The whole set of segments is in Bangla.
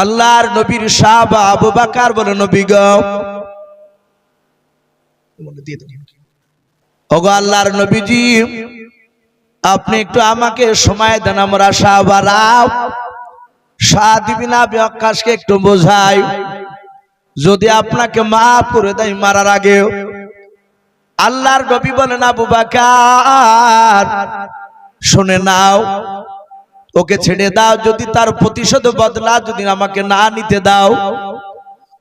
আল্লাহর নবীর সাহাবা আবু বকর বলে, নবী গো, ওগো আল্লাহর নবীজি, আপনি একটু আমাকে সময় দেন, আমরা সাহাবারা সাদ ইবনে আবি ওয়াক্কাসকে একটু বোঝাই, যদি আপনাকে মাফ করে দেয় মারার আগে। আল্লাহর নবী বলেন, আবু বকর শুনে নাও, ওকে ছেড়ে দাও, যদি তার প্রতিশোধ বদলা যদি আমাকে না নিতে দাও,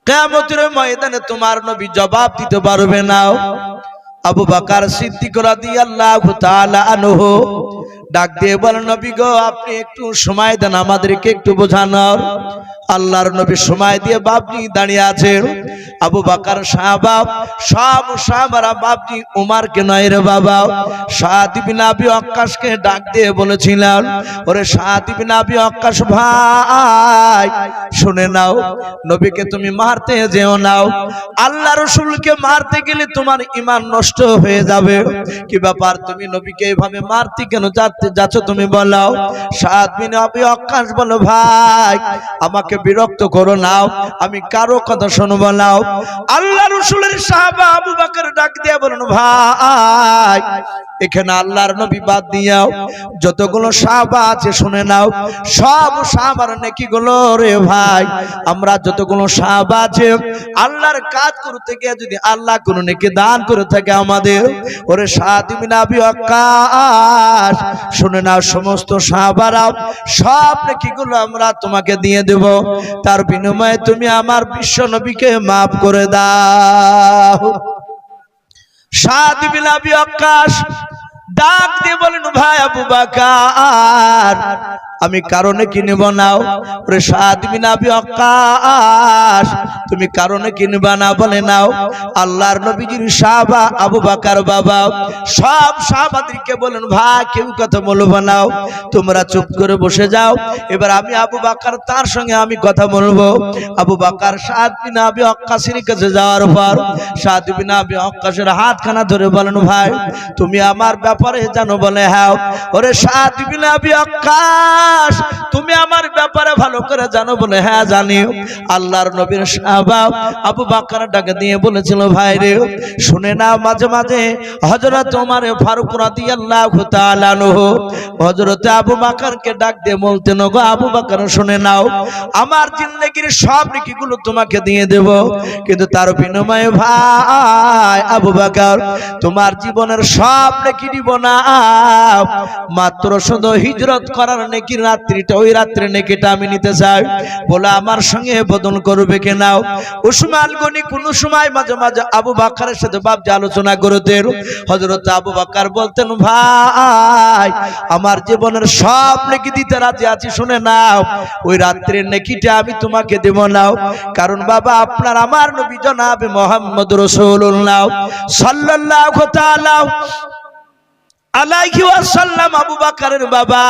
কিয়ামতের ময়দানে তোমার নবী জবাব দিতে পারবে না। আবু বকর সিদ্দিক রাদিয়াল্লাহু তাআলা আনহু ডাক দিয়ে বলেন, নবী গো, আপনি একটু সময় দেন, আমাদেরকে একটু বোঝানোর। আল্লাহর নবী সময় দিয়ে বাবজি দাঁড়িয়ে আছেন। আবু বকর সাহাবা, সব সাহাবারা বাবজি উমারকে নয় রে বাবা, সাদ ইবনে আবি ওয়াক্কাসকে ডাক দিয়ে বলেছিলেন, ওরে সাদ ইবনে আবি ওয়াক্কাস ভাই, শুনে নাও, নবীকে তুমি মারতে যেও নাও, আল্লাহ রাসূলকে মারতে গেলে তোমার ঈমান নষ্ট হয়ে যাবে। কি ব্যাপার, তুমি নবীকে এভাবে মারতে কেন যাচ্ছ তুমি বলো। সাদ ইবনে আবি ওয়াক্কাস বলো, ভাই আমাকে বিরক্ত করো না, আমি কারো কথা শুনবো না। আল্লাহ রাসূলের সাহাবা আবু বকর ডাক দিয়ে বলেন, ভাই এখানে আল্লাহর নবী বাদ দিয়াও যতগুলো সাহাবা আছে শুনে নাও, সব সাহাবার নেকিগুলো রে ভাই, আমরা যতগুলো সাহাবা আছে আল্লাহর কাজ করতে গিয়ে যদি আল্লাহ কোনো নেকি দান করে থাকে আমাদের, ওরে সাদ ইবনে আবি ওয়াক্কাস শুনে নাও, সমস্ত সাহাবারা সব নেকিগুলো আমরা তোমাকে দিয়ে দেব, তার বিনিময়ে তুমি আমার বিশ্ব নবীকে মাফ করে দাও। সাদ ইবনে আবি ওয়াক্কাস ডাক দিয়ে বলেন, ভাই আবু বকর আমি কারণে কি নেব নাও। ওরে সাদ ইবনে আবি ওয়াক্কাস তুমি কারণে কি নেবা না, বলে নাও। আল্লাহর নবীজির সাহাবা আবু বকর বাবা সব সাহাবাদেরকে বলেন, ভাই কেউ কথা বলবো না, তোমরা চুপ করে বসে যাও, এবার আমি আবু বকর তার সঙ্গে আমি কথা বলবো। আবু বকর সাদ ইবনে আবি ওয়াক্কাসের কাছে যাওয়ার পর সাদ ইবনে আবি ওয়াক্কাসের হাতখানা ধরে বলেন, ভাই তুমি আমার ব্যাপারে জানো, বলে হ্যাঁ। ওরে সাদ ইবনে আবি ওয়াক্কাস তুমি আমার ব্যাপারে ভালো করে জানো, বলে হ্যাঁ জানি। আল্লাহর নবীর সাহাবা আবু বকর ডাক দিয়ে বলেছিল, ভাই রে শুনে না, মাঝে মাঝে হযরত ওমর ফারুক রাদিয়াল্লাহু তাআলা আনহু হযরত আবু বকরকে ডাক দিয়ে বলতেন, গো আবু বকর শুনে নাও, আমার জিন্দেগীর সব নেকিগুলো তোমাকে দিয়ে দেব, কিন্তু তার বিনিময়ে ভাই আবু বকর তোমার জীবনের সব নেকি দিব না, মাত্র শুধু হিজরত করার নেকির রাত্রিটা, ওই রাত্রে নেকিটা আমি নিতে চাই, বলে আমার সঙ্গে বদল করবে কিনা। উসমান গনি কোন সময় মাঝে মাঝে আবু বকরের সাথে বাবজি আলোচনা করতেন। হযরত আবু বকর বলতেন, ভাই আমার জীবনের সব নেকি দিতে রাজি আছি, শুনে নাও, ওই রাত্রের নেকিটা আমি তোমাকে দেব না, কারণ বাবা আপনার আমার নবী জনাবে মুহাম্মদ রাসূলুল্লাহ সাল্লাল্লাহু তাআলা আলাইহি ওয়াসাল্লাম আবু বকরের বাবা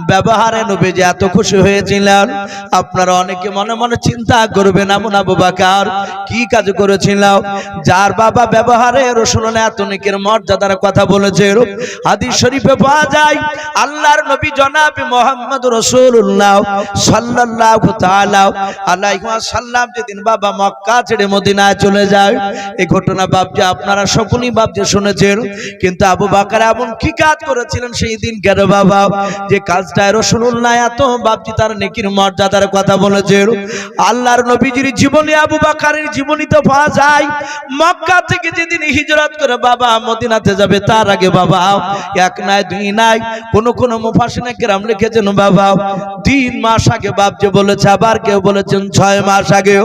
ব্যবহারে নবীজি এত খুশি হয়েছিলেন। আপনারা অনেকে মনে মনে চিন্তা করবেন, এমন আবু বকর কি কাজ করেছিল যার বাবা ব্যবহারে রাসূলুল্লাহ এত নেকির মর্যাদার কথা বলেছে। হাদিস শরীফে পাওয়া যায়, আল্লাহর নবী জনাবে মুহাম্মদ রাসূলুল্লাহ সাল্লাল্লাহু তাআলা আলাইহি ওয়াসাল্লাম যেদিন বাবা মক্কা ছেড়ে মদিনায় চলে যায়, এই ঘটনা বাবজি আপনারা সকলেই বাবজি শুনেছেন, কিন্তু আবু বকর এমন কি কাজ করেছিলেন সেই দিন কেন বাবা, যে কাজটায় রাসূলুল্লাহ এত বাবজি তার নেকির মর্যাদার কথা বলেছেন। আল্লাহর নবীজির জীবনে আবু বকরের জীবনীতে পাওয়া যায়, মক্কা থেকে যেদিন হিজরত করে বাবা মদিনাতে যাবে তার আগে বাবা এক নাই দুই নাই কোন মুফাসসিরিনে কেরাম লিখেছেন বাবা 3 মাস আগে বাবজি বলেছে, আবার কেউ বলেছেন 6 মাস আগে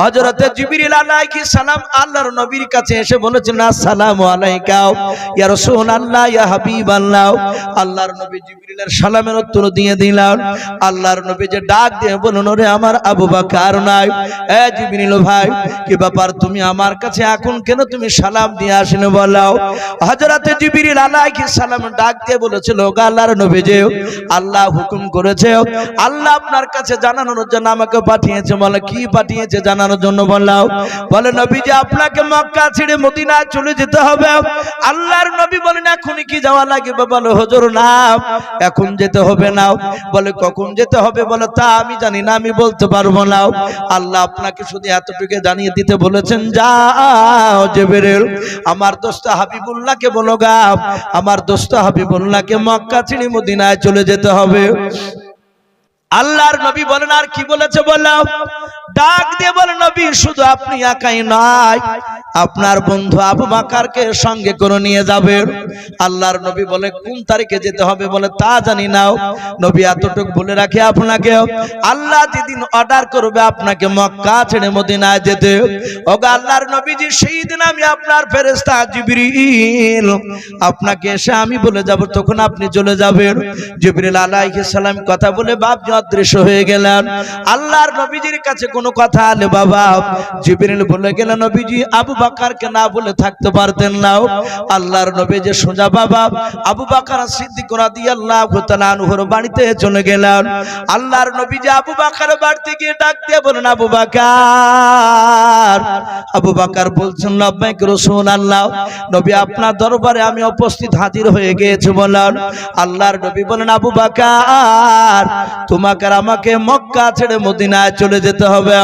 হযরতে জিবরিল আলাইহিস সালাম আল্লাহর নবীর কাছে এসে বলেছেন, আসসালামু আলাইকা ইয়া রাসূলুল্লাহ ইয়া হাবিবাল্লাহ। আল্লাহর নবী জিবরিলের সালামের উত্তর দিয়ে দিলেন। আল্লাহর নবী যে ডাক দিয়ে বললেন, ওরে আমার আবু বকর নাই, এ জিবরিল ভাই কি ব্যাপার, তুমি আমার কাছে এখন কেন তুমি সালাম দিয়ে আসেন বলাও। হযরতে জিবরিল আলাইহিস সালাম ডাক দিয়ে বলেছিল, গো আল্লাহর নবী যে আল্লাহ হুকুম করেছে, আল্লাহ আপনার কাছে জানানোর জন্য আমাকে পাঠিয়েছে। বলে কি পাঠিয়েছে জানানোর জন্য বললাও। বলে নবী যে আপনাকে মক্কা ছেড়ে মদিনায় চলে যেতে হবে। আল্লাহর নবী বলেন, এখনই কি যাওয়া লাগবে? বলে হুজুর না, এখন যেতে হবে না। বলে কখন যেতে হবে? বলে তা আমি জানি না, আমি বলতে পারবো না। আল্লাহ আপনাকে শুধু এতটুকু জানিয়ে দিতে বলেছেন, যাও জিবরিল আমার দোস্ত হাবিবুল্লাহকে বলো গা, আমার দোস্ত হাবিবুল্লাহকে মক্কা ছেড়ে মদিনায় চলে যেতে হবে। আল্লাহর নবী বলেন আর কি বলেছে? বলো। ডাক দিয়ে বলে নবী শুধু আপনি একাই নয়, আপনার বন্ধু আবু বকরকে সঙ্গে করে নিয়ে যাবেন। আল্লাহর নবী বলে কোন তারিখে যেতে হবে? বলে তা জানি না। নবী এতটুকু বলে রাখে আপনাকে, আল্লাহ যেদিন অর্ডার করবে আপনাকে মক্কা ছেড়ে মদিনায় যেতে, ওগো আল্লাহর নবীজি সেই দিন আমি আপনার ফেরেশতা জিবরিল আপনাকে এসে আমি বলে যাব, তখন আপনি চলে যাবেন। জিবরিল আলাইহিস সালাম কথা বলে বাপ অদৃশ্য হয়ে গেলেন। আল্লাহর নবীজির কাছে কোনো কথা আলে বাবা জিবরিল বলে গেলেন, নবীজি আবু বকরকে না বলে থাকতে পারতেন না। আল্লাহর নবী যে সোজা বাবা আবু বকর সিদ্দিক রাদিয়াল্লাহু তাআলা আনহুর বাড়িতে চলে গেলেন। আল্লাহর নবী যে আবু বকর বাড়িতে গিয়ে ডাক দিয়ে বলেন, আবু বকর। আবু বকর বলছেন, লব্বাইক রাসূলুল্লাহ, নবী আপনার দরবারে আমি উপস্থিত হাজির হয়ে গিয়েছি। বলেন। আল্লাহর নবী বলেন, আবু বকর তোমাকে আর আমাকে মক্কা ছেড়ে মদিনায় চলে যেতে হবে।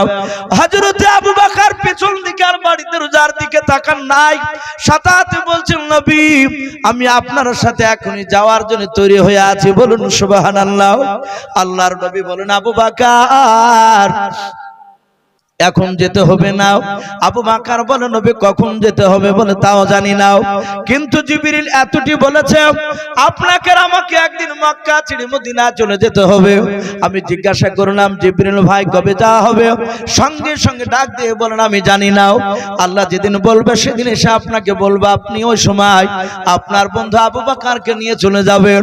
হযরত আবু বকর পেছন দিকে আর বাড়িতে রোজার দিকে তাকান নাই, সাথে সাথে বলছেন, নবী আমি আপনার সাথে এখনই যাওয়ার জন্য তৈরি হয়ে আছি। বলুন সুবহানাল্লাহ। আল্লাহর নবী বলেন, আবু বকর এখন যেতে হবে না। আবু বকর বলে, নবী কখন যেতে হবে? বলে তাও জানি না, কিন্তু জিবরিল এতটি বলেছে আপনাকে আর আমাকে একদিন মক্কা ছেড়ে মদিনা চলে যেতে হবে। আমি জিজ্ঞাসা করলাম, জিবরিল ভাই কবে যাওয়া হবে? সঙ্গে সঙ্গে ডাক দিয়ে বলেন, আমি জানি না, আল্লাহ যেদিন বলবে সেদিন এসে আপনাকে বলবো, আপনি ওই সময় আপনার বন্ধু আবু বকরকে নিয়ে চলে যাবেন।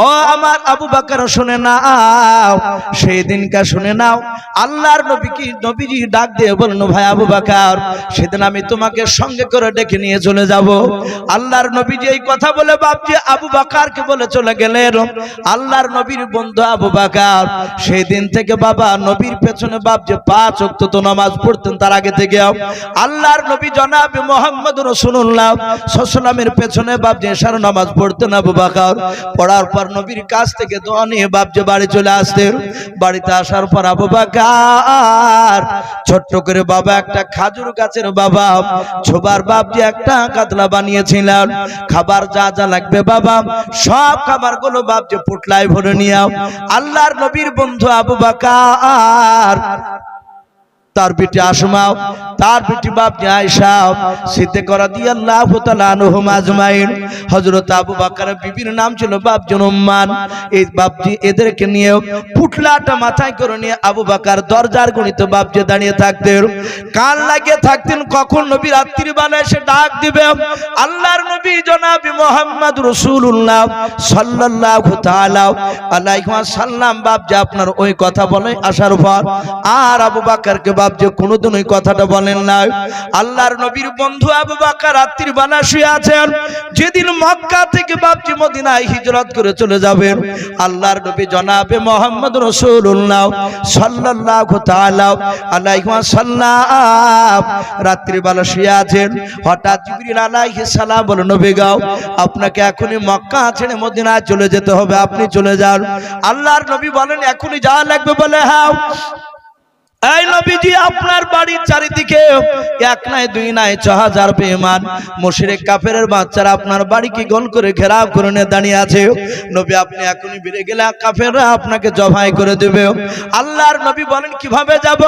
ও আমার আবু বকর শুনে নাও, সেই দিনটা শুনে নাও। আল্লাহর নবী কি নবীজি ডাক দিয়ে বলল, ভাই আবু বকর সেদিন আমি তোমাকে সঙ্গে করে ডেকে নিয়ে চলে যাব। আল্লাহর নবী যে এই কথা বলে বাপজি আবু বকরকে বলে চলে গেলেন। আল্লাহর নবীর বন্ধু আবু বকর সেই দিন থেকে বাবা নবীর পেছনে বাপজি 5 ওয়াক্ত তো নামাজ পড়তেন। তার আগে থেকে আল্লাহর নবী জনাব মুহাম্মদ রাসূলুল্লাহ সাল্লাল্লাহু আলাইহি ওয়াসাল্লামের পেছনে বাপজি এশার নামাজ পড়তেন আবু বকর। পড়ার পর নবীর কাছ থেকে দোয়া নিয়ে বাপজি বাড়ি চলে আসতেন। বাড়িতে আসার পর আবু বকর ছোট্ট করে বাবা একটা খাজুর গাছের বাবা ছোবার বাপজি একটা কাতলা বানিয়েছিলেন। খাবার যা যা লাগবে বাবা সব খাবারগুলো বাপজি পুটলায় ভরে নিয়ে আল্লাহর নবীর বন্ধু আবু বকর, তার বিটি আসমা, তার বিটি বাপজি আয়েশা সিদ্দিকা রাদিয়াল্লাহু তাআলা আনহুম আজমাইন, হযরত আবু বকরের বিবির নাম ছিল বাপজি উম্মান। এই বাপজি এদেরকে নিয়ে পুটলাটা মাথায় করে নিয়ে আবু বকর দরজার গণিতে বাপজি দাঁড়িয়ে থাকতেন, কান লাগিয়ে থাকতেন কখন নবী রাত্রি বেলা এসে ডাক দিবে। আল্লাহর নবী জনাব মুহাম্মদ রাসূলুল্লাহ সাল্লাল্লাহু তাআলা আলাইহি ওয়াসাল্লাম বাপজি আপনার ওই কথা বলে আসার পর আর আবু বকরকে যে কোনদিন ওই কথাটা বলেন না। আল্লাহর নবীর বন্ধু আবু বকর রাত্রির বেলা শুয়ে আছেন। যেদিন মক্কা থেকে বাপজি মদিনায় হিজরত করে চলে যাবেন, আল্লাহর নবী জনাবে মুহাম্মদ রাসূলুল্লাহ সাল্লাল্লাহু তাআলা আলাইহি ওয়াসাল্লাম রাত্রির বেলা শুয়ে আছেন। হঠাৎ জিবরিল আলাইহিস সালাম বলেন, নবী গো আপনাকে এখনই মক্কা ছেড়ে মদিনায় চলে যেতে হবে, আপনি চলে যান। আল্লাহর নবী বলেন, এখনই যাওয়া লাগবে? বলে হ্যাঁ। এই নবীজি আপনার বাড়ির চারিদিকে এক নাই দুই নাই ৬০০০ বেঈমান মুশরিক কাফেরের বাচ্চারা আপনার বাড়িকে গোল করে ঘেরাও করে নিয়ে দাঁড়িয়ে আছে। নবী আপনি এখনই বেরিয়ে গেলে কাফেররা আপনাকে জবাই করে দেবে। আল্লাহর নবী বলেন, কিভাবে যাব?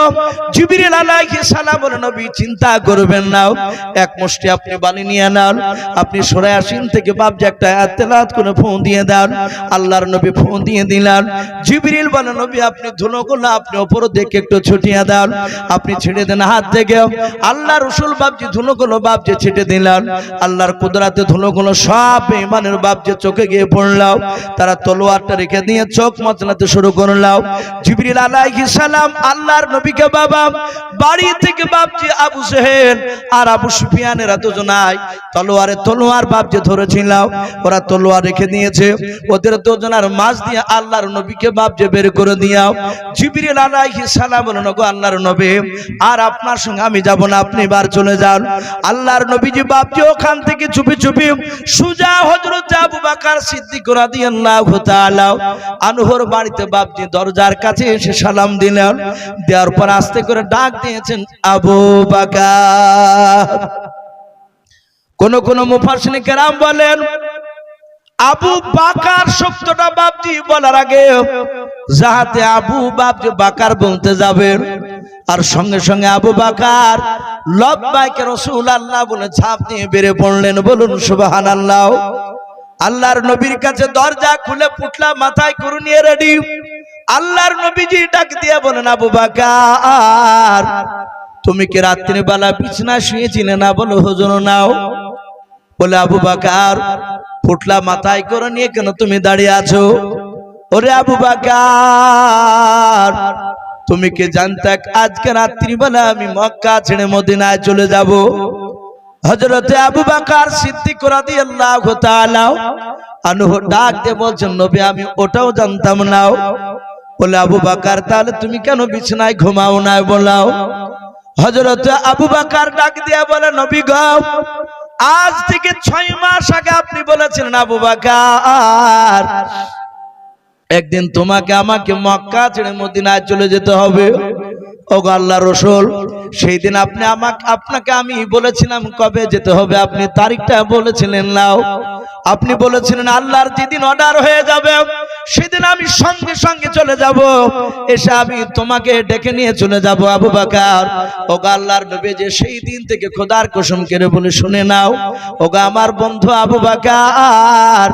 জিবরিল আলাইহিস সালাম বলেন, নবী চিন্তা করবেন না, এক মুষ্টি আপনি বালি নিয়ে নেন, আপনি সূরা ইয়াসিন থেকে বাপজি একটা আয়াত তেলাওয়াত করে ফু দিয়ে দেন। আল্লাহর নবী ফু দিয়ে দিলেন। জিবরিল বলেন, নবী আপনি ধুলোগুলো আপনি উপর দিকে একটু ছুটিয়ে দেন, আপনি ছেড়ে দেন হাত থেকে। আল্লাহ রাসূল বাপজি ধুলোগুলো বাপজি ছেটে দিলেন। আল্লাহর কুদরতে ধুলোগুলো সব বেঈমানের বাপজি চোখে গিয়ে পড়ল। তারা তলোয়ারটা রেখে দিয়ে চোখ মচলাতে শুরু করল। জিবরিল আলাইহিস সালাম আল্লাহর নবীকে বাবা বাড়ি থেকে বাপজি আবু জেহেল আর আবু সুফিয়ান সিয়ানেরা দুজনাই তলোয়ার বাপ যে ধরেছিল, ওরা তলোয়ার রেখে দিয়েছে, ওদের দুজনার মাঝ দিয়ে আল্লাহর নবীকে বাপ যে বের করে দিয়াও। জিবরিল আলাইহিস সালাম বলেন, গো আল্লাহর নবী, আর আপনার সঙ্গে আমি যাব না, আপনি বার চলে যান। আল্লাহর নবীজি বাপ যে ওখান থেকে চুপি চুপি সুজা হযরত আবু বকর সিদ্দিক রাদিয়াল্লাহু তাআলা আনহুর বাড়িতে বাপজি দরজার কাছে এসে সালাম দিলেন। দেওয়ার পর আস্তে করে ডাক দিয়েছেন, আবু বকর। কোন মুফাসসিরিন কেরাম বলেন, আবু বকর শব্দটা বাপজি বলার আগে যাহাতে আবু বাপজি বকর বলতে যাবেন, আর সঙ্গে সঙ্গে আবু বকর লব্বাইক রাসূলুল্লাহ বলে ঝাঁপ দিয়ে বেরিয়ে পড়লেন। বলুন সুবহানাল্লাহ। আল্লাহর নবীর কাছে দরজা খুলে পুটলা মাথায় করে নিয়ে রেডি। আল্লাহর নবীজি ডাক দিয়ে বলেন, আবু বকর, তুমি কি রাত্রি বেলা বিছানায় শুয়েছিলে না? বলো হুজুর নাও। বলে, আবু বকর, পুটলা মাথায় করে নিয়ে কেন তুমি দাঁড়িয়ে আছো? ওরে আবু বকর, তুমি কি জানতে আজকে রাত্রি বেলা আমি মক্কা ছেড়ে মদিনায় চলে যাব? হযরতে আবু বকর সিদ্দিক রাদিয়াল্লাহু তাআলা আনহু ডাক দিয়ে বলছেন, নবী আমি ওটাও জানতাম না। বলে, আবু বকর, তাহলে তুমি কেন বিছানায় ঘুমাও না? বলাও। হযরতে আবু বকর ডাক দিয়ে বলে, নবী গো, আজ থেকে 6 মাস আগে আপনি বলেছিলেন আবু বকর একদিন তোমাকে আমাকে মক্কা ছেড়ে মদিনায় চলে যেতে হবে। ওগো আল্লাহর রাসূল, সেই দিন আপনাকে আমি বলেছিলাম কবে যেতে হবে, আপনি তারিখটা বলেছিলেন নাও। আপনি বলেছিলেন আল্লাহর যেদিন অর্ডার হয়ে যাবে সেদিন আমি সঙ্গে সঙ্গে চলে যাব, এসে আমি তোমাকে ডেকে নিয়ে চলে যাব। আবু বকর, ওগো আল্লাহর নবী যে সেই দিন থেকে খোদার কসম করে বলে শুনে নাও, ওগো আমার বন্ধু আবু বকর,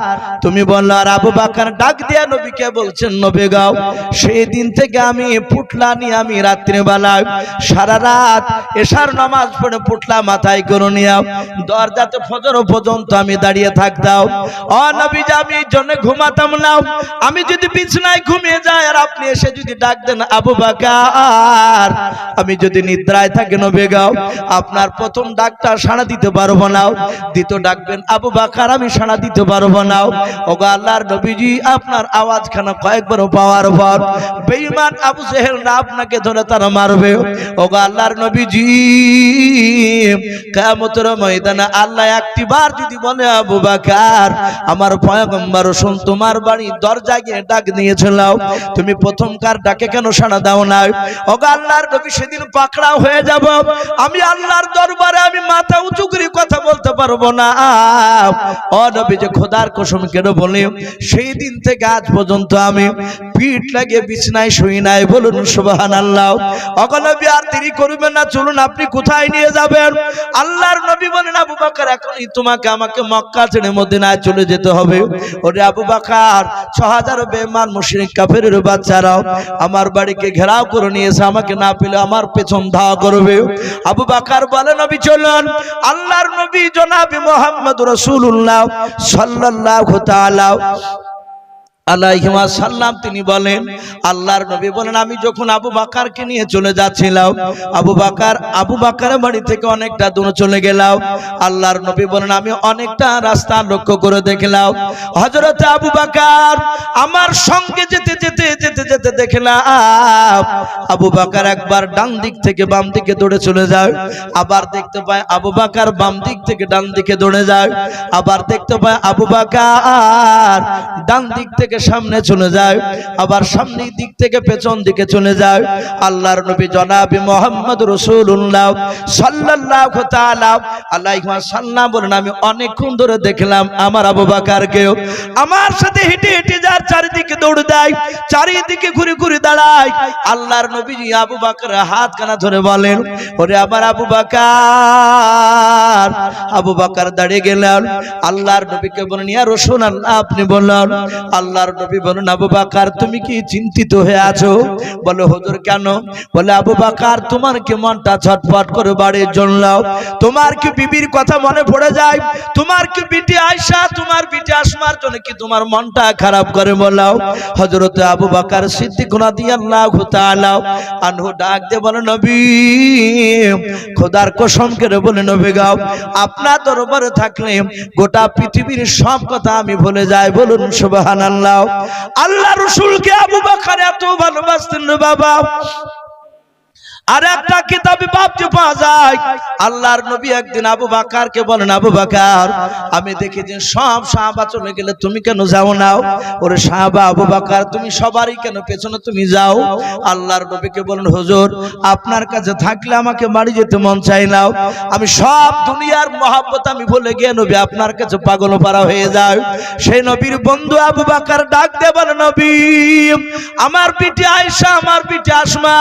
তুমি বললো। আর আবু বকর ডাক দিয়া নবীকে বলছেন, নবী গাও, সেই দিন থেকে আমি পুটলা নিয়ে আমি রাত্রে বেলায় সারা রাত এশার নামাজ পড়ে পুটলা মাথায় করে নিয়ে দরজাতে ফজর পর্যন্ত আমি দাঁড়িয়ে থাকতাম। ও নবীজি, আমি এই জন্য ঘুমাতাম না। আমি যদি বিছানায় ঘুমিয়ে যাই আর আপনি এসে যদি ডাক দেন আবু বকর, আমি যদি নিদ্রায় থাকি নবী গাও, আপনার প্রথম ডাকটা সাড়া দিতে পারবো না, দ্বিতীয় ডাকবেন আবু বকর, আমি সাড়া দিতে পারবো না। ওগো আল্লাহর নবীজি, আপনার আওয়াজখানা কয়েকবার পাওয়ার পর বেঈমান আবু জেহেল না আপনাকে ধরে তারা মারবে। ওগো আল্লাহর নবীজি, কিয়ামতের ময়দানে আল্লাহ একটিবার যদি বলে, আবু বকর, আমার পয়গম্বর রাসূল তোমার বাড়ি দরজা গিয়ে ডাক দিয়েছিল, তুমি প্রথমকার ডাকে কেন সাড়া দাও না? ওগো আল্লাহর নবী, সেদিন পাকড়াও হয়ে যাব, আমি আল্লাহর দরবারে আমি মাথা উঁচু করে কথা বলতে পারবো না। ও নবী, যে খোদার কসম কেন বলি, সেই দিন থেকে আজ পর্যন্ত আমি পিঠ লাগিয়ে বিছানায় শুই নাই। বলুন সুবহানাল্লাহ। ওগো নবী, আর দেরি করবেন না, চলুন, আপনি কোথায় নিয়ে যাবেন? আল্লাহর নবী বলেন, আবু বকর, এখনই তোমাকে আমাকে মক্কা ছেড়ে মদিনায় চলে যেতে হবে। ওরে আবু বকর, 6000 বেঈমান মুশরিক কাফেরের বাচ্চারাও আমার বাড়িকে ঘেরাও করে নিয়েছে, আমাকে না পেলে আমার পেছন ধাওয়া করবে। আবু বকর বলে, নবী চলুন। আল্লাহর নবী জনাবে মুহাম্মদ রাসূলুল্লাহ সাল্লাল্লাহু তাআলা আলাইহি ওয়াসাল্লাম তিনি বলেন, আল্লাহর নবী বলেন, আমি যখন আবু বকরকে নিয়ে চলে যাচ্ছিলাম, আবু বকরের বাড়ি থেকে অনেকটা দূরে চলে গেলাম। আল্লাহর নবী বলেন, আমি অনেকটা রাস্তা লক্ষ্য করে দেখলাম হযরত আবু বকর আমার সঙ্গে যেতে দেখলাম আবু বকর একবার ডান দিক থেকে বাম দিকে দৌড়ে চলে যায়, আবার দেখতে পায় আবু বকর বাম দিক থেকে ডান দিকে দৌড়ে যায়, আবার দেখতে পায় আবু বকর ডান দিক থেকে সামনে চলে যায়, আবার সামনের দিক থেকে পেছন দিকে চলে যায়। আল্লাহর নবী জনাবে মুহাম্মদ রাসূলুল্লাহ সাল্লাল্লাহু তাআলা আলাইহি ওয়াসাল্লাম বলেন, আমি অনেকক্ষণ ধরে দেখলাম আমার আবু বকরকে আমার সাথে হেঁটে হেঁটে যার চারিদিকে দৌড় দেয়, চারিদিকে ঘুরে ঘুরে দাঁড়ায়। আল্লাহর নবী আবু বকরের হাত কানা ধরে বলেন, ওরে আমার আবু বকর। আবু বকর দাঁড়িয়ে গেলেন, আল্লাহর নবীকে বলেন, ইয়া রাসূলুল্লাহ, আপনি বললেন। আল্লাহর আল্লাহর নবী বলেন আবু বকর তুমি কি চিন্তিত হয়ে আছো? বলে হুজুর কেন? বলে আবু বকর তোমার কি মনটা ছটফট করে বাড়ির জন্য? তোমার কি বিবির কথা মনে পড়ে যায়? তোমার কি বিটি আয়েশা তোমার বিটি আসমার জন্য কি তোমার মনটা খারাপ করে? বলাও। হযরত আবু বকর সিদ্দিক রাদিয়াল্লাহু তাআলা আনহু ডাক দিয়ে বলে নবী খোদার কসম করে বলে নবী গো আপনার দরবারে থাকলে গোটা পৃথিবীর সব কথা আমি ভুলে যাই। বলুন সুবহানাল্লাহ। আল্লাহ রাসূলকে আবু বকর এত ভালোবাসতেন রে বাবা। আর একটা কিতাবে বাপজি পাওয়া যায় আল্লাহর নবী একদিন আবু বকরকে বলেন আবু বকর আমি দেখেছি সব সাহাবা চলে গেলে তুমি কেন যাও না? ওরে সাহাবা আবু বকর তুমি সবারই কেন পেছনে তুমি যাও? আল্লাহর নবীকে বলেন হুজুর আপনার কাছে থাকলে আমাকে বাড়ি যেতে মন চায় না। আমি সব দুনিয়ার মহব্বত আমি ভুলে গিয়ে নবী আপনার কাছে পাগল পারা হয়ে যায়। সেই নবীর বন্ধু আবু বকর ডাক দিয়ে বলে নবী আমার বিটি আয়েশা আমার বিটি আসমা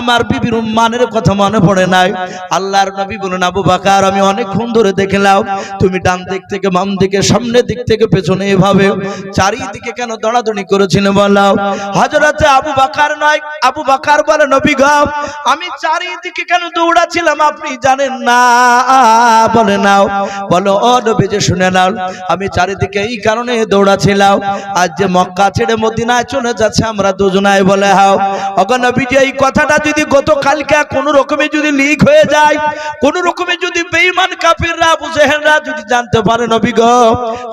আমার বিবি মানের কথা মনে পড়ে নাই। আল্লাহর নবী বলেন আবু বকর আমি অনেকক্ষণ ধরে দেখলাম তুমি ডান দিক থেকে বাম দিকে সামনের দিক থেকে পেছনে এভাবে চারিদিকে কেন দৌড়াদৌড়ি করেছিলে বলাও। হযরতে আবু বকর নয় আবু বকর বলে নবী গো আমি চারিদিকে কেন দৌড়াচ্ছিলাম আপনি জানেন না? বলে নাও। বলো ও নবী যে শুনে নাও আমি চারিদিকে এই কারণে দৌড়াচ্ছিলাম আজ যে মক্কা ছেড়ে মদিনায় চলে যাচ্ছে আমরা দুজনায় বলে হাও ওগো নবী যে এই কথাটা যদি গত কালকে কোন রকমে যদি লিক হয়ে যায় কোন রকমে যদি বেঈমান কাফিররা আবু জেহেলরা যদি জানতে পারে নবী গো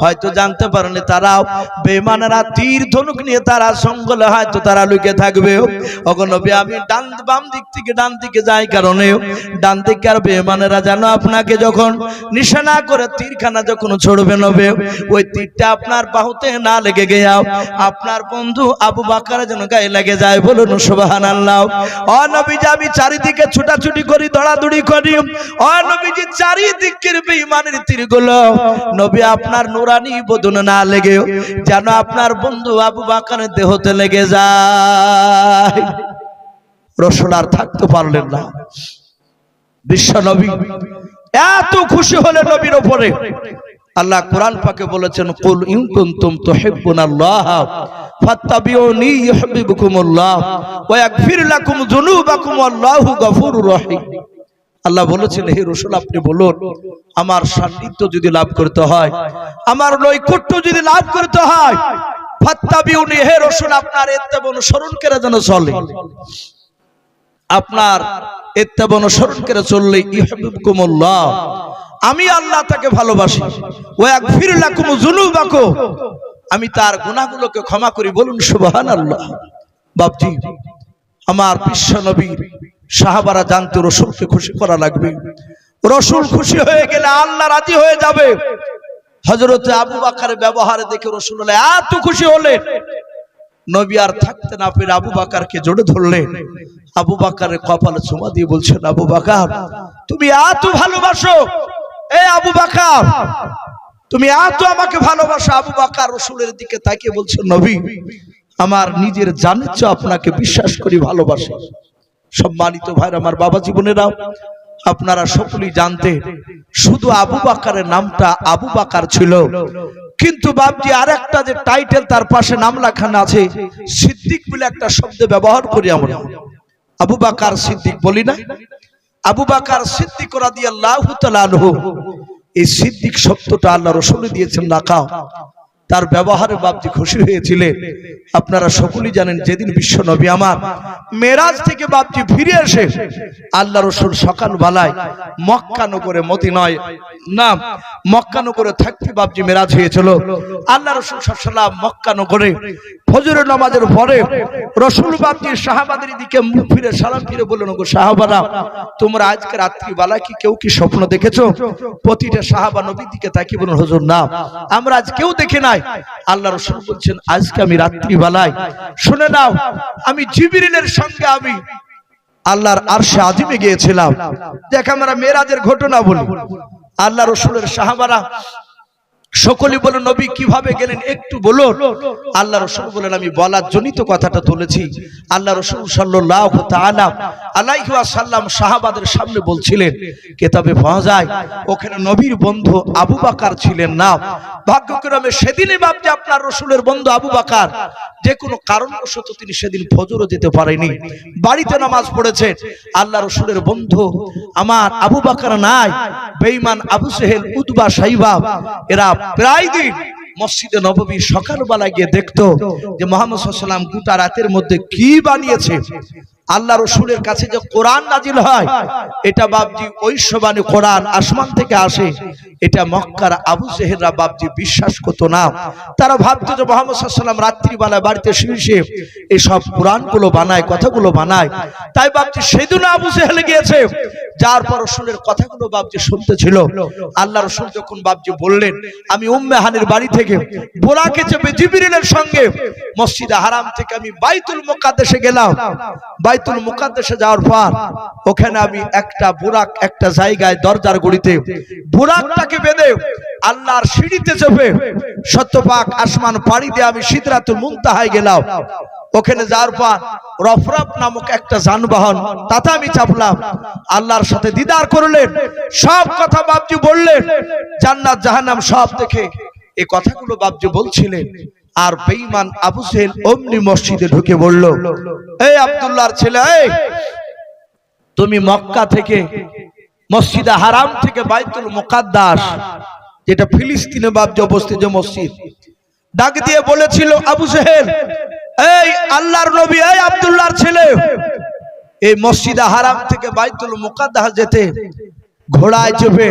হয়তো জানতে পারেনি তারাও বেঈমানেরা তীর ধনুক নিয়ে তারা সঙ্গলে হয়তো তারা লুকিয়ে থাকবে। ওগো নবী আমি ডান বাম দিক থেকে ডান দিকে যাই কারণে ডান দিকে আর বেঈমানেরা জানো আপনাকে যখন নিশানা করে তীরখানা যখন ছড়বে নবী ওই তীরটা আপনার বাহুতে না লেগে গিয়ে আপনার বন্ধু আবু বকর যেন গায়ে লেগে যায়। বলুন সুবহানাল্লাহ। ও নবীজি আমি চারিদিকে ছুটাছুটি করি দৌড়াদৌড়ি করি ও নবীজি চারিদিকের বেঈমানের তীরগুলো নবী আপনার নুরানি বদন না লেগে যেন আপনার বন্ধু আবু বকরের দেহতে লেগে যায়। রাসূল আর থাকতে পারলেন না। বিশ্ব নবী এত খুশি হলেন নবীর উপরে। আল্লাহ কোরআন পাকে বলেছেন কুল ইন কুনতুম তুহিব্বুনাল্লাহ ফাত্তাবিউনি ইউহিব্বুকুমুল্লাহ ওয়া ইয়াগফির লাকুম যুনুবাকুম আল্লাহু গফুরুর রহিম। আল্লাহ বলেছেন হে রাসূল আপনি বলুন আমার সান্নিধ্য যদি লাভ করতে হয় আমার নৈকট্য যদি লাভ করতে হয় ফাত্তাবিউনি হে রাসূল আপনার ইত্তেবা অনুসরণ করে যেন চলে আপনার ইত্তেবা অনুসরণ করে চললে ইউহিব্বুকুমুল্লাহ আমি আল্লাহ তাকে ভালোবাসি ওয়া ইয়াগফির লাকুম যুনুবাকুম আমি তার গুনাহগুলোকে ক্ষমা করি। বলুন সুবহানাল্লাহ। বাপজি আমার বিশ্ব নবী সাহাবারা জানতো রাসূলকে খুশি করা লাগবে রাসূল খুশি হয়ে গেলে আল্লাহ রাজি হয়ে যাবে। হযরতে আবু বকরের ব্যবহার দেখে রাসূল এত খুশি হলেন নবী আর থাকতে না পেরে আবু বকরকে জড়ে ধরলেন। আবু বকরের কপালে চুমা দিয়ে বলছেন আবু বকর তুমি এত ভালোবাসো এই আবু বকর তুমি এত আমাকে ভালোবাসো। আবু বকর রাসূলের দিকে তাকিয়ে বলছেন নবী আমার নিজের জানের চেয়ে আপনাকে বিশ্বাস করি ভালোবাসি। সম্মানিত ভাইরা আমার বাবা জীবনেরা আপনারা সকলেই জানতেন শুধু আবু বকরের নামটা আবু বকর ছিল কিন্তু বাপজি আরেকটা যে টাইটেল তার পাশে নাম লেখানো আছে সিদ্দিক বলে একটা শব্দ ব্যবহার করি আমরা। আবু বকর সিদ্দিক বলি না আবু বকর সিদ্দিক রাদিয়াল্লাহু তাআলা আনহু এই সিদ্দিক শব্দটা আল্লাহ রাসূল দিয়েছেন রাখা তার ব্যবহারে বাপজি খুশি হয়েছিলেন। আপনারা সকলেই জানেন যেদিন বিশ্ব নবী আমার মেরাজ থেকে বাপজি ফিরে এসে আল্লাহ রাসূল সকাল বেলায় মক্কা নগরে মদিনায় না মক্কা নগরে থাকতে বাপজি মেরাজ হয়েছিল। আল্লাহ রাসূল সাল্লাল্লাহু আলাইহি ওয়াসাল্লাম মক্কা নগরে ফজরের নামাজের পরে রাসূল বাপজি সাহাবাদের দিকে মুখ ফিরে সালাম ফিরে বললেন গো সাহাবারা তোমরা আজকে রাত্রি বেলা কি কেউ কি স্বপ্ন দেখেছো? প্রতিটা সাহাবা নবীর দিকে তাকিয়ে বললেন হুজুর না আমরা আজ কেউ দেখি নাই। আল্লাহ রাসূল বলছেন আজকে আমি রাত্রি বেলায় শুনে নাও আমি জিবরিলের সঙ্গে আমি আল্লাহর আরশে আজিমে গিয়েছিলাম। দেখ আমরা মেরাজের ঘটনা বলি। আল্লাহ রাসূলের সাহাবারা সকলে বলে নবী কিভাবে গেলেন একটু বলুন। আল্লাহ রাসূল বলেন আমি বলার জন্যই তো কথাটা তুলেছি। আল্লাহ রাসূল সাল্লাল্লাহু তাআলা আলাইহি ওয়াসাল্লাম সাহাবাদের সামনে বলছিলেন কিতাবে পাওয়া যায় ওখানে নবীর বন্ধু আবু বকর ছিলেন না। ভাগ্যক্রমে সেদিনই বাপ যে আপনার রাসূলের বন্ধু আবু বকর যে কোনো কারণবশত তিনি সেদিন ফজরও যেতে পারেনি, বাড়িতে নামাজ পড়েছেন। আল্লাহ রাসূলের বন্ধু আমার আবু বকর নাই, বেঈমান আবু জেহেল উতবা সাইবা এরা প্রায় দিন মসজিদে নববী সকালবেলা গিয়ে দেখতো যে মুহাম্মদ সাল্লাল্লাহু আলাইহি ওয়াসাল্লাম গোটা রাতের মধ্যে কি বানিয়েছে। আল্লাহ রাসূলের কাছে যে কোরআন নাজিল হয় এটা বাপজি ঐশ্ববানী কোরআন আসমান থেকে আসে, এটা মক্কার আবু জেহেলরা বাপজি বিশ্বাস করতো না। তারা ভাবতো যে মুহাম্মদ সাল্লাল্লাহু আলাইহি ওয়াসাল্লাম রাত্রিবেলা বাড়িতে শুয়ে এই সব কোরআনগুলো বানায়, কথাগুলো বানায়। তাই বাপজি সেদিন আবু জেহেল গিয়েছে, যার পর রাসূলের কথাগুলো বাপজি শুনতে ছিল। আল্লাহ রাসূল যখন বাপজি বললেন আমি উম্মে হানির বাড়ি থেকে বোরাকে চেপে জিবরিলের সঙ্গে মসজিদে হারাম থেকে আমি বাইতুল মুকাদ্দাসে গেলাম। বাইতুল মুকাদ্দাসে যাওয়ার পর ওখানে আমি একটা বুরাক একটা জায়গায় দরজার গুড়িতে বুরাকটাকে বেঁধে আল্লাহর সিঁড়িতে চেপে শতপাক আসমান পাড়ি দিয়ে আমি সিদরাতুল মুনতাহায় গেলাম। ওখানে যাওয়ার পর রফরফ নামক একটা যানবাহন তাতে আমি চাপলাম। আল্লাহর সাথে দিদার করলেন, সব কথা বাপজি বললেন, জান্নাত জাহান্নাম সব দেখে এই কথাগুলো বাপজি বলছিলেন। আর বেঈমান আবু জেহেল অমনি মসজিদে ঢুকে বলল, এই আব্দুল্লাহর ছেলে, এই তুমি মক্কা থেকে মসজিদে হারাম থেকে বাইতুল মুকাদ্দাস যেটা ফিলিস্তিনে বাপজি অবস্থিত যে মসজিদ, ডাক দিয়ে বলেছিল আবু জেহেল, এই আল্লাহর নবী, এই আব্দুল্লাহর ছেলে, এই মসজিদে হারাম থেকে বাইতুল মুকাদ্দাস যেতে ঘোড়ায় চেপে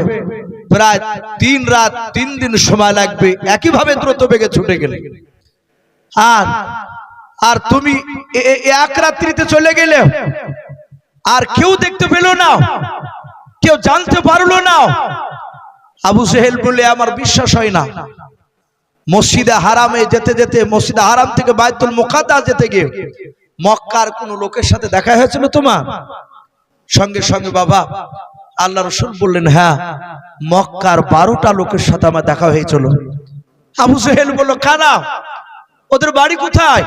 প্রায় 3 রাত 3 দিন সময় লাগবে, একইভাবে দ্রুত বেগে ছুটে গেলে। আর তুমি এক রাত্রিতে চলে গেলে, আর কেউ দেখতে পেল না, কেউ জানতে পারলো না। আবু জেহেল বলে আমার বিশ্বাস হয় না। মসজিদে হারামে যেতে যেতে মসজিদে হারাম থেকে বাইতুল মুকাদ্দাস যেতে গিয়ে মক্কার কোন লোকের সাথে দেখা হয়েছিল তোমার সঙ্গে সঙ্গে? বাবা আল্লাহ রাসূল বললেন, হ্যাঁ, মক্কার 12টা লোকের সাথে আমার দেখা হয়েছিল। আবু জেহেল বলল, কানা, ওদের বাড়ি কোথায়?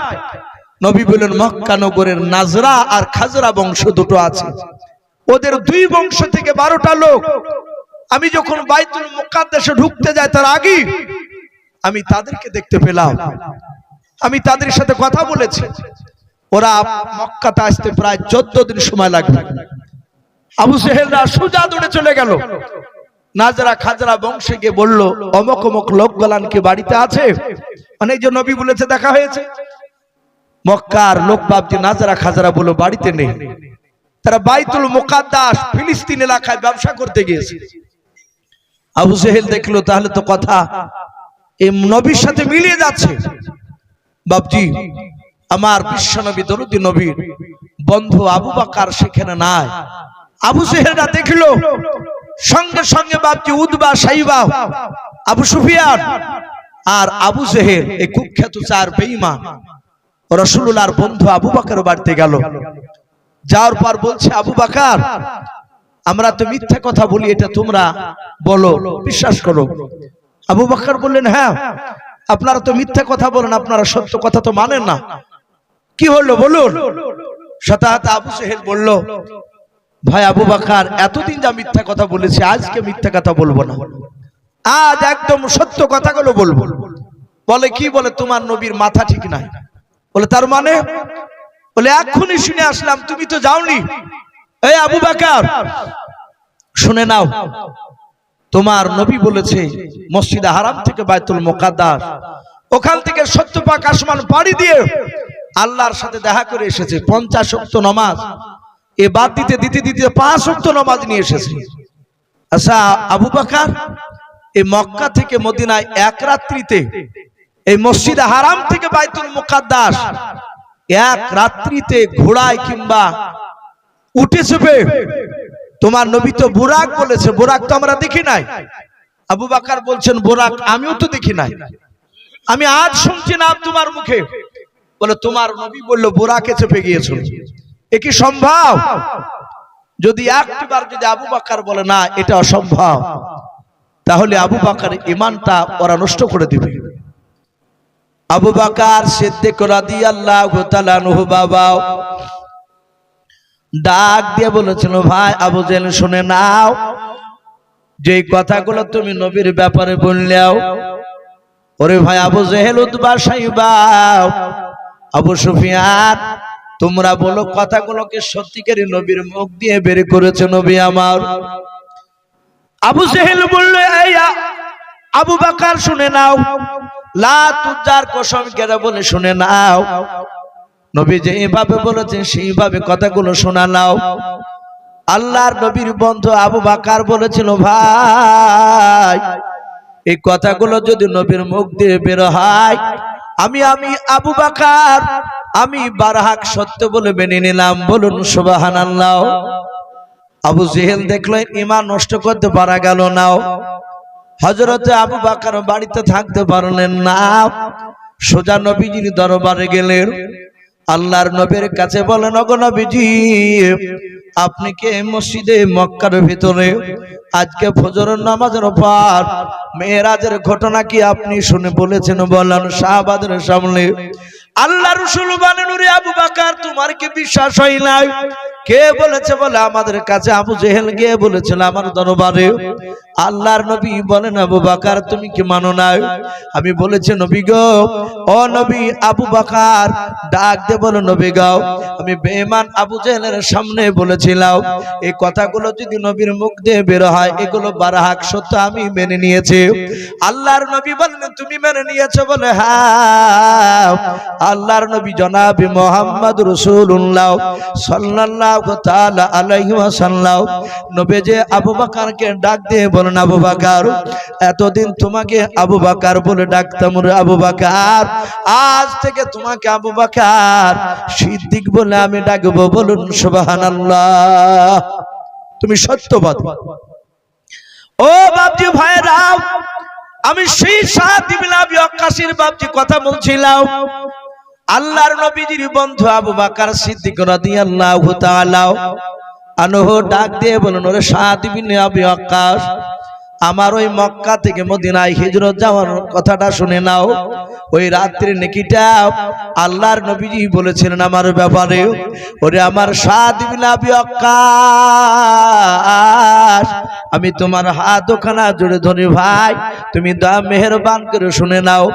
নবী বললেন, মক্কা নগরের নাজরা আর খাজরা বংশ দুটো আছে, ওদের 2 বংশ থেকে 12টা লোক। আমি যখন বাইতুল মুকাদ্দাসে ঢুকতে যাই তার আগে আমি তাদেরকে দেখতে পেলাম, আমি তাদের সাথে কথা বলেছি। ওরা মক্কাতে আসতে প্রায় 14 দিন সময় লাগবে। আবু জেহেলরা সোজা দৌড়ে চলে গেল নাজরা খাজরা বংশে গিয়ে বলল, অমক অমক লোক গলান কি বাড়িতে আছে? মানে যে নবী বলেছে দেখা হয়েছে। মক্কার লোক বাপজি নাজরা খাজরা বলল বাড়িতে নেই, তারা বাইতুল মুকাদ্দাস ফিলিস্তিন এলাকায় ব্যবসা করতে গিয়েছে। আবু জেহেল দেখলো তাহলে তো কথা এই নবীর সাথে মিলিয়ে যাচ্ছে। বাপজি আমার বিশ্ব নবী দরুদি নবীর বন্ধু আবু বকর সেখানে নাই। আবু জেহেলরা দেখলো, সঙ্গে সঙ্গে বাপজি উতবা সাইবা আবু সুফিয়ান আর আবু জেহেল এই কুখ্যাত 4 বেঈমান রাসূলুল্লাহর বন্ধু আবু বকরের বাড়িতে গেল। যাওয়ার পর বলছে, আবু বকর, আমরা তো মিথ্যা কথা বলি, এটা তোমরা বলো, বিশ্বাস করো। আবু বকর বললেন, হ্যাঁ, আপনারা তো মিথ্যা কথা বলেন, আপনারা সত্য কথা তো মানেন না। কি হলো বলুন? শতাহত আবু জেহেল বলল, ভাই আবু বকর, এতদিন যা মিথ্যা কথা বলেছি আজকে মিথ্যা কথা বলবো না, আজ একদম সত্য কথাগুলো বলবো। বলে কি? বলে তোমার নবীর মাথা ঠিক নাই। বলে তার মানে? বলে এক্ষুনি শুনে আসলাম, তুমি তো যাওনি। এই আবু বকর শুনে নাও, তোমার নবী বলেছে মসজিদে হারাম থেকে বাইতুল মুকাদ্দাস, ওখান থেকে 70 পাক আসমান পাড়ি দিয়ে আল্লাহর সাথে দেখা করে এসেছে। 50 ওয়াক্ত নামাজ এ বাদ দিতে দিতে দিতে 5 ওয়াক্ত নামাজ নিয়ে এসেছে। আচ্ছা আবু বকর, এই মক্কা থেকে মদিনায় এক রাত্রিতে এই মসজিদে হারাম থেকে বাইতুল মুকাদ্দাস এক রাত্রিতে ঘোড়ায় কিংবা উঠে চেপে, তোমার নবী তো বুরাক বলেছে, বুরাক তো আমরা দেখি নাই। আবু বকর বলছেন, বুরাক আমিও তো দেখি নাই, আমি আজ শুনছি না তোমার মুখে। বলে তোমার নবী বলল বুরাকে চেপে গিয়েছিল, এ কি সম্ভব? যদি একবার যদি আবু বকর বলে না এটা অসম্ভব, তাহলে আবু বকর ঈমানটা ওরা নষ্ট করে দিবে। আবু বকর সিদ্দিক রাদিয়াল্লাহু তাআলা আনহু বাবা ডাক দিয়ে বলেছিল, ভাই আবু জেহেল শুনে নাও, যে কথাগুলো তুমি নবীর ব্যাপারে বললেও, ওরে ভাই আবু জেহেল, উতবা, সাইবা, আবু সুফিয়ান, তোমরা বলো কথাগুলোকে সত্যিকারী নবীর মুখ দিয়ে বের করেছে নবী আমার। আবু জেহেল বলল, এই আবু বকর শুনে নাও, লা তুজার কসম কেটে বলে শুনে নাও, নবী যেভাবে বলেছেন সেইভাবে কথাগুলো শোনা নাও। আল্লাহর নবীর বন্ধু আবু বকর বলেছিল, ভাই এই কথাগুলো যদি নবীর মুখ দিয়ে বের হয়, আমি আবু বকর আমি বারহাক সত্য বলে মেনে নিলাম। বলুন সুবহানাল্লাহ। আবু জেহেল দেখলো ঈমান নষ্ট করতে পারা গেল না। হযরতে আবু বকর বাড়িতে থাকতে পারলেন না, সোজা নবীজির দরবারে গেলেন। আল্লাহর নবীর কাছে বলেন, ওগো নবীজি, আপনি কি মসজিদে মক্কার ভিতরে আজকে ফজরের নামাজের পর মেরাজের ঘটনা কি আপনি শুনে বলেছেন? বলেন সাহাবাদের সামনে। আল্লাহ রাসূল বলেন, ওরে আবু বকর, তোমার কি বিশ্বাস হয় না? কে বলেছে? বলে আমাদের কাছে আবু জেহেল গিয়ে বলেছিল আমার দরবারে। আল্লাহর নবী বলেন, আবু বকর তুমি কি মানো না? আমি বলেছি, নবী গো, ও নবী আবু বকর ডাক দে বলো, নবী গো, আমি বেঈমান আবু জেহেলের সামনে বলেছিলাম এই কথাগুলো যদি নবীর মুখ দিয়ে বের হয় এগুলো বারহাক সত্য, আমি মেনে নিয়েছি। আল্লাহর নবী বলেন, তুমি মেনে নিয়েছো? বলে হ্যাঁ। আল্লাহর নবী জনাবে মুহাম্মদ রাসূলুল্লাহ সাল্লাল্লাহু তাআলা আলাইহি ওয়াসাল্লাম নবী যে আবু বকরকে ডাক দিয়ে বলেন, আবু বকর, এতদিন তোমাকে আবু বকর বলে ডাকতাম রে আবু বকর, আজ থেকে তোমাকে আবু বকর সিদ্দিক বলে আমি ডাকবো। বলুন সুবহানাল্লাহ। তুমি সত্যবাদী। ও বাপজি ভাইরা, আমি সেই সাদ ইবনে আবি ওয়াক্কাসের বাপজি কথা বলছিলাম। আল্লাহর নবীজির বন্ধু আবু বকর সিদ্দিক রাদিয়াল্লাহু তাআলা আনহু ডাক দিয়ে বলেন, ওরে সাদ ইবনে আবি ওয়াক্কাস, আমার ওই মক্কা থেকে মদিনায় হিজরত যাওয়ার কথাটা শুনে নাও। ওই রাত্রির নেকিটা আল্লাহর নবীজি বলেছিলেন আমার ব্যাপারে। ওরে আমার সাদ ইবনে আবি ওয়াক্কাস, আমি তোমার হাত ওখানা জুড়ে ধরি ভাই, তুমি দয়া মেহেরবান করে শুনে নাও।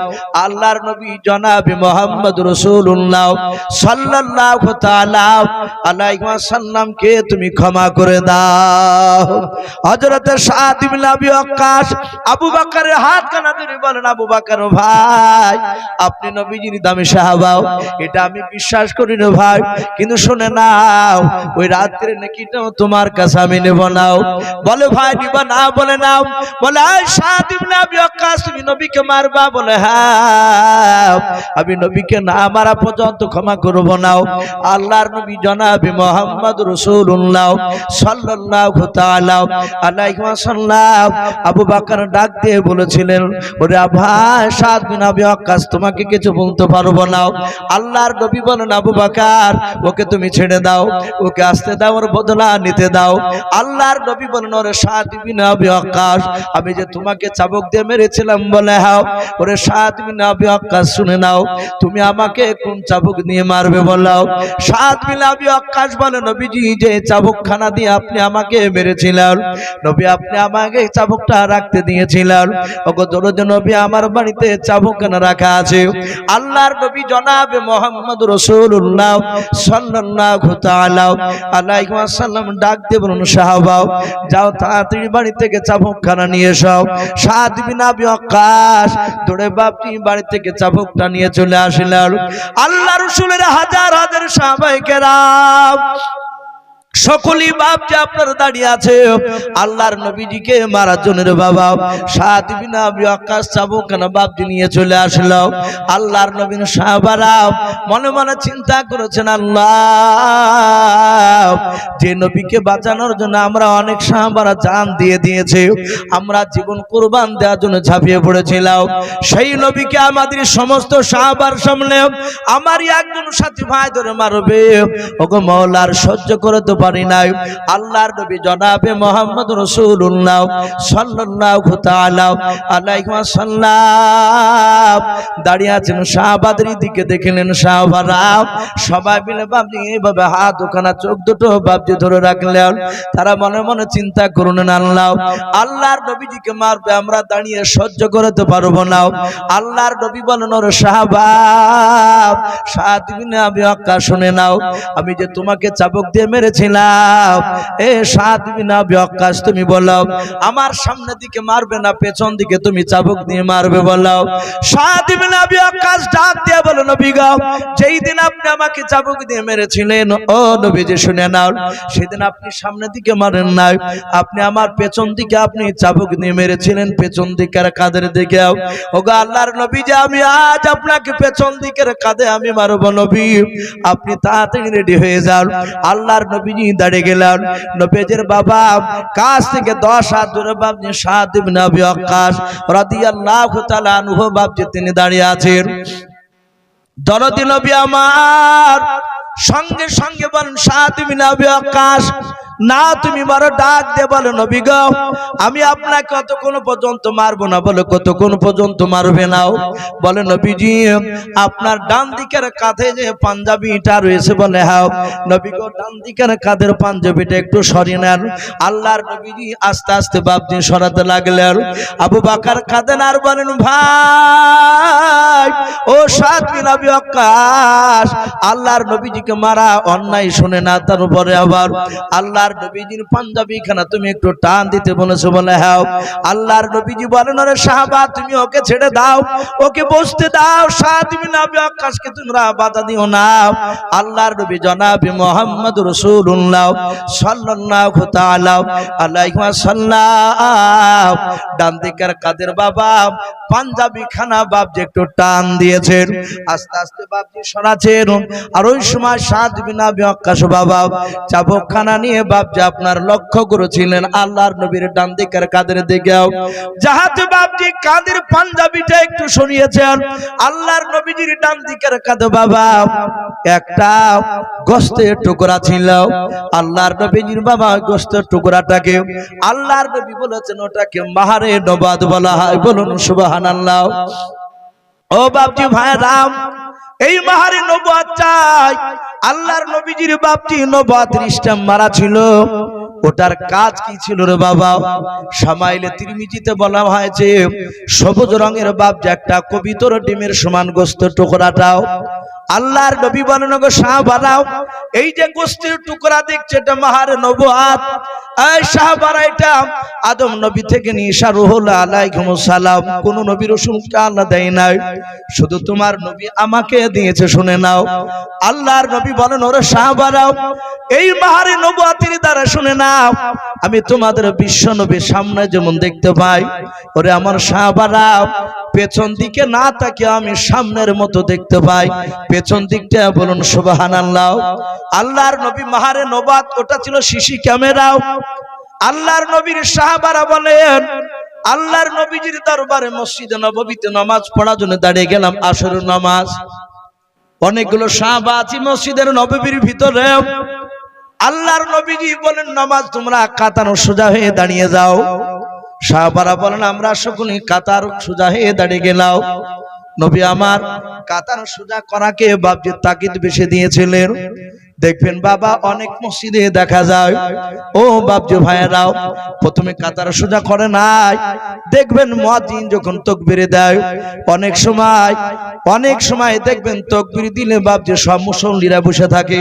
আল্লাহর নবী জনাবে মুহাম্মদ রাসূলুল্লাহ সাল্লাল্লাহু তাআলা আলাইহি ওয়াসাল্লাম কে তুমি ক্ষমা করে দাও। হযরত সাদ ইবনে আবি ওয়াক্কাস আবু বকরের হাত কানা ধরে বলেন, আবু বকর ভাই, আপনি নবীজির দামি সাহাবা, এটা আমি বিশ্বাস করি না ভাই, কিন্তু শুনে নাও ওই রাত্রে নেকিটাও তোমার কাছে আমি নেব নাও। বলে ভাই নিবা না? বলে নাও। বলে সাদ ইবনে আবি ওয়াক্কাস, তুমি নবীকে মারবা? বলে হ্যাঁ, আমি নবীকে না মারা পর্যন্ত ক্ষমা করব নাও। আল্লাহর নবী জনাবে মুহাম্মদ রাসূলুল্লাহ সাল্লাল্লাহু তাআলা আলাইহি ওয়াসাল্লাম আবু বকর ডাক দিয়ে বলেছিলেন, ওরে ভাই সাদ বিন আবি ওয়াক্কাস, তোমাকে কিছু বলতে পারবো না। আল্লাহর নবী বলেন, আবু বকর ওকে তুমি ছেড়ে দাও, ওকে আসতে দাও, ওর বদলা নিতে দাও। আল্লাহর নবী বলেন, ওরে সাদ বিন আবি ওয়াক্কাস, আমি যে তোমাকে চাবুক দিয়ে মেরেছিলাম? বলে হ্যাঁ। ওরে সাদ বিন আবি ওয়াক্কাস শুনে নাও, তুমি আমাকে কোন চাবুক নিয়ে মারবে বলাও। সাদ বিন আবি ওয়াক্কাস বলে, নবীজি যে চাবুকখানা দিয়ে আপনি আমাকে মেরেছিলেন, নবী আপনি আমাকে চাবুকটা রাখতে দিয়েছিলেন। ওগো দরুদ নবী, আমার বাড়িতে চাবুকখানা রাখা আছে। আল্লাহর নবী জনাবে মুহাম্মদ রাসূলুল্লাহ সাল্লাল্লাহু তাআলা আলাইহি ওয়াসাল্লাম ডাক দিয়ে বলুন, সাহাবা যাও তাড়াতাড়ি বাড়ি থেকে চাবুকখানা নিয়ে এসো। সাদ বিন আবি ওয়াক্কাস দৌড়ে বাপটি বাড়ি থেকে চাবুকটা নিয়ে চলে আসলেন। আল্লাহ রাসূলের হাজার হাজার সাহাবায়ে কেরাম সকলেই বাপ যে আপনার দাঁড়িয়ে আছে আল্লাহর নবীজিকে মারার জন্য। রে বাবা, সাদ বিন আবি ওয়াক্কাস চাবুকখানা বাপজি নিয়ে চলে আসলো। আল্লাহর নবীর সাহাবারা মনে মনে চিন্তা করেছেন, আল্লাহ যে নবীকে বাঁচানোর জন্য আমরা অনেক সাহাবারা জান দিয়ে দিয়েছে, আমরা জীবন কুরবান দেওয়ার জন্য ঝাঁপিয়ে পড়েছিলাম, সেই নবীকে আমাদের সমস্ত সাহাবার সামনে আমারই একজন সাথী ভাই ধরে মারবে। ওগো মাওলার সহ্য করে তো পারি পারি নাই। আল্লাহর নবী জনাবে মুহাম্মদ রাসূলুল্লাহ সাল্লাল্লাহু তাআলা আলাইহি ওয়াসাল্লাম দাঁড়িয়ে আছেন। সাহাবাদের দিকে দেখলেন, সাহাবারা সবাই মিলে বাপজি এইভাবে হাত ওখানা চোখ দুটো বাপজি ধরে রাখলেন। তারা মনে মনে চিন্তা করলেন, আল্লাহ আল্লাহর নবীজিকে মারবে, আমরা দাঁড়িয়ে সহ্য করতে পারবো না। আল্লাহর নবী বলেন, ওরে সাহাবা সাদ ইবনে আবি ওয়াক্কাস শুনে নাও, আমি যে তোমাকে চাবুক দিয়ে মেরেছিলাম, এ সাদ ইবনে আবি ওয়াক্কাস তুমি বলো আমার সামনে দিকে মারবে না পেছন দিকে তুমি চাবুক দিয়ে মারবে বলো। সাদ ইবনে আবি ওয়াক্কাস ডাক দিয়ে বলো, নবী গো যেই দিন আপনি আমাকে চাবুক দিয়ে মেরেছিলেন, ও নবীজি শুনে নাও, সেদিন আপনি সামনের দিকে মারেন নাই, আপনি আমার পেছন দিকে আপনি চাবুক দিয়ে মেরেছিলেন, পেছন দিকের কাঁধের দিকে। ওগো আল্লাহর নবী যে আমি আজ আপনাকে পেছন দিকের কাঁধে আমি মারবো, নবী আপনি তাড়াতাড়ি রেডি হয়ে যান। আল্লাহর নবীজি দাঁড়িয়ে গেলেন। নবীজির বাবা কাছ থেকে 10 হাত দূরে বাপজি সাদ ইবনে আবি ওয়াক্কাস রাদিয়াল্লাহু তাআলা আনহু বাপজি তিনি দাঁড়িয়ে আছেন। দরদি নবী আমার সঙ্গে সঙ্গে বলেন, সাদ ইবনে আবি ওয়াক্কাস না তুমি মারো। ডাক দিয়ে বলো, নবী গো আমি আপনাকে কতক্ষণ পর্যন্ত মারবো না। বলে কতক্ষণ পর্যন্ত মারবে না? বলে নবীজি আপনার ডান দিকের কাঁধে যে পাঞ্জাবিটা রয়েছে। বলে হ্যাঁ। নবী গো ডান দিকের কাঁধের পাঞ্জাবিটা একটু সরিয়ে নেন। আল্লাহর নবীজি আস্তে আস্তে বাপজি সরাতে লাগলেন। আবু বকর কাঁদেন আর বলেন, ভাই ও সাদ বিন আবি ওয়াক্কাস আল্লাহর নবীজিকে মারা অন্যায় শুনে না, তার উপরে আবার আল্লাহর নবীজির পাঞ্জাবি খানা তুমি একটু টান দিতে বলেছো। বলে হ্যাঁ। আল্লাহর নবীজি বলেন, ওরে সাহাবা তুমি ওকে ছেড়ে দাও, ওকে বসতে দাও, সাদ ইবনে আবি ওয়াক্কাসকে তোমরা বাধা দিও না। আল্লাহর নবী জনাবে মুহাম্মদ রাসূলুল্লাহ সাল্লাল্লাহু তাআলা আলাইহি ওয়াসাল্লাম ডান দিকের কাদের বাবা পাঞ্জাবি খানা বাপজি একটু টান দিয়েছেন, আস্তে আস্তে বাপজি সরাছেন। আর ওই সময় সাদ ইবনে আবি ওয়াক্কাস বাবা চাবুক খানা নিয়ে বাপজি আপনার লক্ষ্য করেছিলেন আল্লাহর নবীর ডান দিকের কাদের দিকে। যাহাতে বাপজি কাদের পাঞ্জাবিটা একটু সরিয়েছেন, আল্লাহর নবীজির ডান দিকের কাঁধে বাবা একটা গোশতের টুকরা ছিল। আল্লাহর নবীজির বাবা গোশতের টুকরাটাকে আল্লাহর নবী বলেছেন ওটাকে মাহারে নবাদ বলা হয়। বলুন সুবহানাল্লাহ। ও বাপজি ভাইরাম এই মাহারে নবুয়াত চাই। আল্লাহর নবীজির বাপজি নবুয়াত ইসলাম মারা ছিল, ওটার কাজ কি ছিল রে বাবা? শামাইলে তিরমিজিতে বলা হয়েছে সবুজ রঙের বাপজি একটা কবিতর ডিমের সমান গোশতের টুকরাটাও আল্লাহর নবী বলেন, গো সাহাবারাও এই যে গোশতের টুকরা দেখছে এটা মাহারে নবুয়াত। এই সাহাবারা এটা আদম নবী থেকে নিয়ে ঈসা রুহুল আলাইহিস সালাম কোন নবী রাসূলকে আল্লাহ দেয় নাই, শুধু তোমার নবী আমাকে দিয়েছে, শুনে নাও। আল্লাহর নবী বলেন, ওরে সাহাবারাও এই মাহারে নবুয়াতের দ্বারা শুনে নাও, আমি তোমাদের বিশ্ব নবীর সামনে যেমন দেখতে পাই, ওরে আমার সাহাবারাও পেছন দিকে না তাকিয়ে আমি সামনের মতো দেখতে পাই, পেছন দিকটা বলুন সুবহানাল্লাহ। আল্লাহর নবী মাহারে নবুয়াত ওটা ছিল সিসি ক্যামেরাও। আল্লাহর নবীর সাহাবারা বলেন, আল্লাহর নবীজির দরবারে মসজিদে নববীতে নামাজ পড়ার জন্য দাঁড়িয়ে গেলাম আসরের নামাজ। অনেকগুলো সাহাবা আছে মসজিদের নববীর ভিতরে। আল্লাহর নবীজি বলেন, নামাজ তোমরা কাতার সোজা হয়ে দাঁড়িয়ে যাও। সাহাবারা বলেন, আমরা সকলে কাতার সোজা হয়ে দাঁড়িয়ে গেলাম। নবী আমার কাতার সোজা করাকে বাপজি তাকিদ বেশি দিয়েছিলেন। দেখবেন বাবা অনেক মসজিদে দেখা যায়, ও বাপজি ভাইয়েরাও প্রথমে কাতার সোজা করে নাই, দেখবেন মুয়াজ্জিন যখন তাকবীর দেয় অনেক সময় দেখবেন তাকবীর দিলে বাপজি সব মুসল্লিরা বসে থাকে।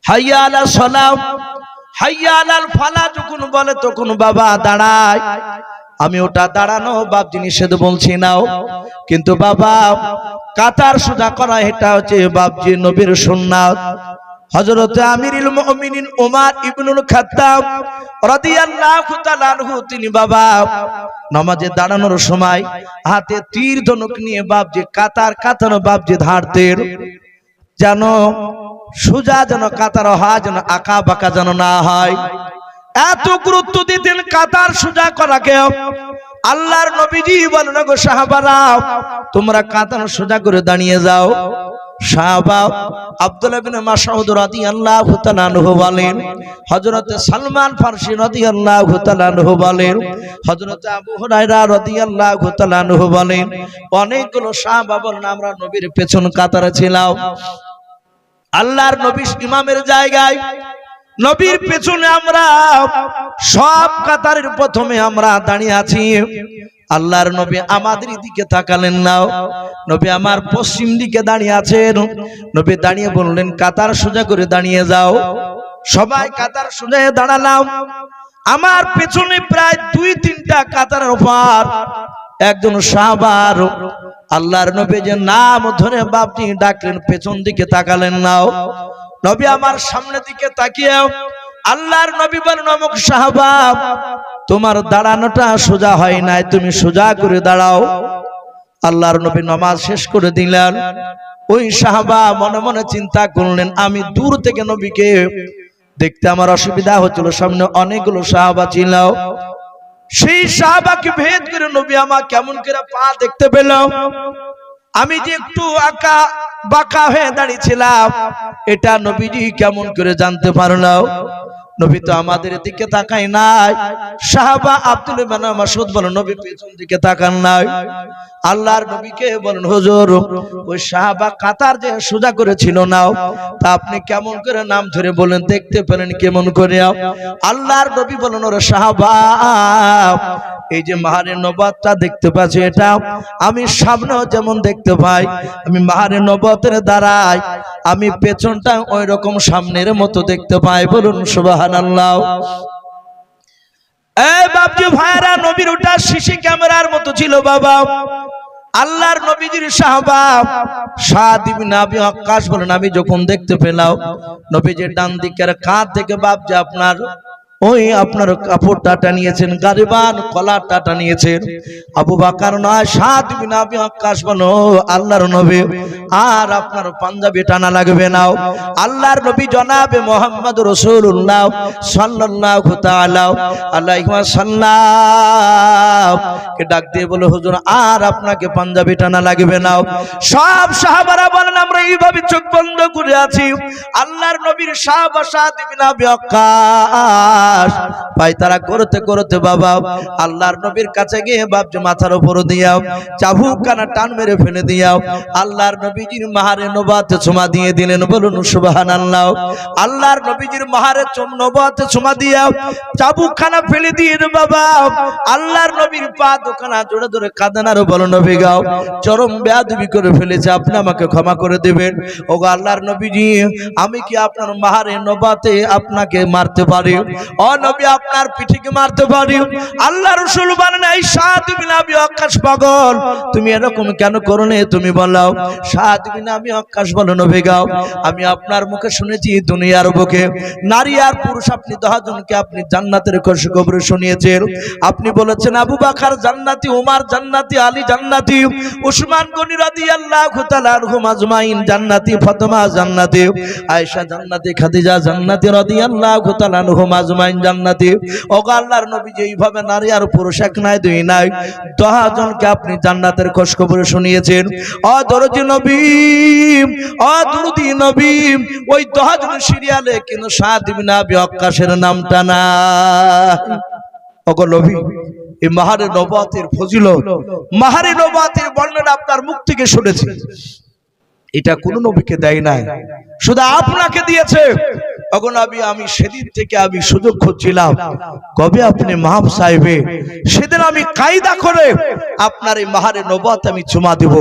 হাইয়া আলা সালাম হাইয়া আলাল ফালাহ যখন বলে তখন বাবা দাঁড়ায়। আমি ওটা দাঁড়ানো বাপজি নিষেধ বলছি নাও, কিন্তু বাবা কাতার সোজা করা এটা হচ্ছে বাপজি নবীর সুন্নাত। হযরত আমিরুল মুমিনিন ওমর ইবনুল খাত্তাব রাদিয়াল্লাহু তাআলা আনহু তিনি বাবা নামাজে দাঁড়ানোর সময় হাতে তীর ধনুক নিয়ে বাপজি কাতার বাপজি ধারতেন, যেন সোজা যেন কাতার হয়, যেন আঁকা বাঁকা যেন না হয়। এত গুরুত্ব দিতেন কাতার সোজা করাকে। আল্লাহর নবীজি বলেন, গো সাহাবারা তোমরা কাতার সোজা করে দাঁড়িয়ে যাও। সাহাবা আব্দুল্লাহ ইবনে মাসউদ রাদিয়াল্লাহু তাআলা আনহু বলেন, হযরত সালমান ফারসি রাদিয়াল্লাহু তাআলা আনহু বলেন, হযরত আবু হুরায়রা রাদিয়াল্লাহু তাআলা আনহু বলেন, অনেকগুলো সাহাবা বলেন আমরা নবীর পেছন কাতারে ছিলাম। আল্লাহর নবী ইমামের জায়গায়, নবীর পেছনে আমরা সব কাতারের প্রথমে আমরা দাঁড়িয়ে আছি। আল্লাহর নবী আমাদের দিকে তাকালেন না, নবী আমার পশ্চিম দিকে দাঁড়িয়ে আছেন। নবী দাঁড়িয়ে বললেন, কাতার সোজা করে দাঁড়িয়ে যাও। সবাই কাতার সোজা দাঁড়ালাম। আমার পেছনে প্রায় 2-3টা কাতারের উপর একজন সাহাবার আল্লাহর নবী যে নাম ধরে বাপজি ডাকলেন, পেছন দিকে তাকালেন না। নবী আমার সামনের দিকে তাকিয়ে আল্লাহর নবী বলেন, অমুক সাহাবা তোমার দাঁড়ানোটা সোজা হয় নাই, তুমি সোজা করে দাঁড়াও। আল্লাহর নবী নামাজ শেষ করে দিলেন। ওই সাহাবা মনে মনে চিন্তা করলেন, আমি দূর থেকে নবীকে দেখতে আমার অসুবিধা হচ্ছিল, সামনে অনেকগুলো সাহাবা ছিল। সেই সাহাবাকে ভেদ করে নবী আমার কেমন করে পা দেখতে পেল। আমি যে একটু আঁকা বাঁকা হয়ে দাঁড়িয়েছিলাম, এটা নবীজি কেমন করে জানতে পারলো? নবী তো আমাদের দিকে তাকায় নাই। সাহাবা আব্দুল্লাহ ইবনে মাসউদ বলেন, নবী পেছন দিকে তাকান নাই। আল্লাহর নবীকে বলেন, হুজুর ওই সাহাবা কাতার যে সোজা করেছিল না, তা আপনি কেমন করে নাম ধরে বলেন, দেখতে পেলেন কেমন করে? আল্লাহর নবী বলেন, ওরে সাহাবা, এই যে মাহারে নবুয়তটা দেখতে পাচ্ছি, এটা আমি সামনেও যেমন দেখতে পাই, আমি মাহারে নবুয়তের দ্বারাই আমি পেছনটা ওই রকম সামনের মতো দেখতে পাই। বলুন সুবহানাল্লাহ। এই বাপজি ভাইরা, নবীর ওটা সিসি ক্যামেরার মতো ছিল বাবা। আল্লাহর নবীজির সাহাবা সাদ ইবনে আবি ওয়াক্কাস বলেন, আমি যখন দেখতে পেলাম নবীজির ডান দিকের কাঁধ থেকে বাপজি আপনার ওই আপনার কাপড়টা টানিয়েছেন, গারিবান কলারটা টানিয়েছেন। আবু বকর নয়, সাদ ইবনে আবি ওয়াক্কাস বলেন, আল্লাহর নবী আর আপনার পাঞ্জাবি টানা লাগবে না। আল্লাহর নবী জনাবে মুহাম্মদ রাসূলুল্লাহ সাল্লাল্লাহু তাআলা আলাইহি ওয়াসাল্লাম কে ডাক দিয়ে বলে, হুজুর আর আপনাকে পাঞ্জাবি টানা লাগবে না। সব সাহাবারা বলেন, আমরা এইভাবে চোখ বন্ধ করে আছি। আল্লাহর নবীর সাহাবা সাদ ইবনে আবি ওয়াক্কাস পায়তারা করতে করতে বাবা আল্লাহর নবীর কাছে গিয়ে বাপজি মাথার উপর দিয়াও চাবুক কানা টান মেরে ফেলে দিয়াও আল্লাহর নবীজির মাহারে নবুয়তে চুমা দিয়ে দিলেন। বলুন সুবহানাল্লাহ। আল্লাহর নবীজির মাহারে নবুয়তে চুমা দিয়াও চাবুক খানা ফেলে দিয়ে বাবা আল্লাহর নবীর পা দুখানা জোরে জোরে কাঁদেন আর বলো, নবী গাও চরম বেয়াদবি করে ফেলেছে, আপনি আমাকে ক্ষমা করে দেবেন। ওগো আল্লাহর নবীজি, আমি কি আপনার মাহারে নবুয়তে আপনাকে মারতে পারি? ও নবী, আপনার পিঠিকে মারতে পারি? আল্লাহ রাসূল বলেন, এই সাদ ইবনে আবি ওয়াক্কাস পাগল, তুমি এরকম কেন করলে? তুমি বলো। সাদ ইবনে আবি ওয়াক্কাস বলেন, নবী গাও আমি আপনার মুখে শুনেছি দুনিয়ার বুকে নারী আর পুরুষ আপনি 10 জনকে আপনি জান্নাতের খুশখবর শুনিয়েছেন। আপনি বলেছেন আবু বকর জান্নাতি, উমর জান্নাতি, আলী জান্নাতি, উসমান গনি রাদিয়াল্লাহু তাআলা আনহুম আজমাইন জান্নাতি, ফাতেমা জান্নাতি, আয়েশা জান্নাতি, খাদিজা জান্নাতি রাদিয়াল্লাহু তাআলা আনহুম আজমাইন জান্নাতি। ওগো আল্লাহর নবী, যে এইভাবে নারী আর পুরুষ এক নাই দুই নাই 10 জনকে আপনি জান্নাতের খুশখবর শুনিয়েছেন। ও দরদি নবী, ও দরদি নবী, ওই 10 জন সিরিয়ালে কিন্তু সাদ ইবনে আবি ওয়াক্কাসের নামটা না। ওগো নবী, এই মাহারে নবুয়তের ফজিলত, মাহারে নবুয়তের বর্ণনা আপনার মুখ থেকে শুনেছি, এটা কোন নবীকে দেয় নাই, শুধু আপনাকে দিয়েছে। ওগো নবী, আমি সেদিন থেকে আমি সুযোগ খুঁজছিলাম কবে আপনি মাহব সাহেবে, সেদিন আমি কায়দা করে আপনার এই মাহারে নবুয়ত আমি চুমা দেব।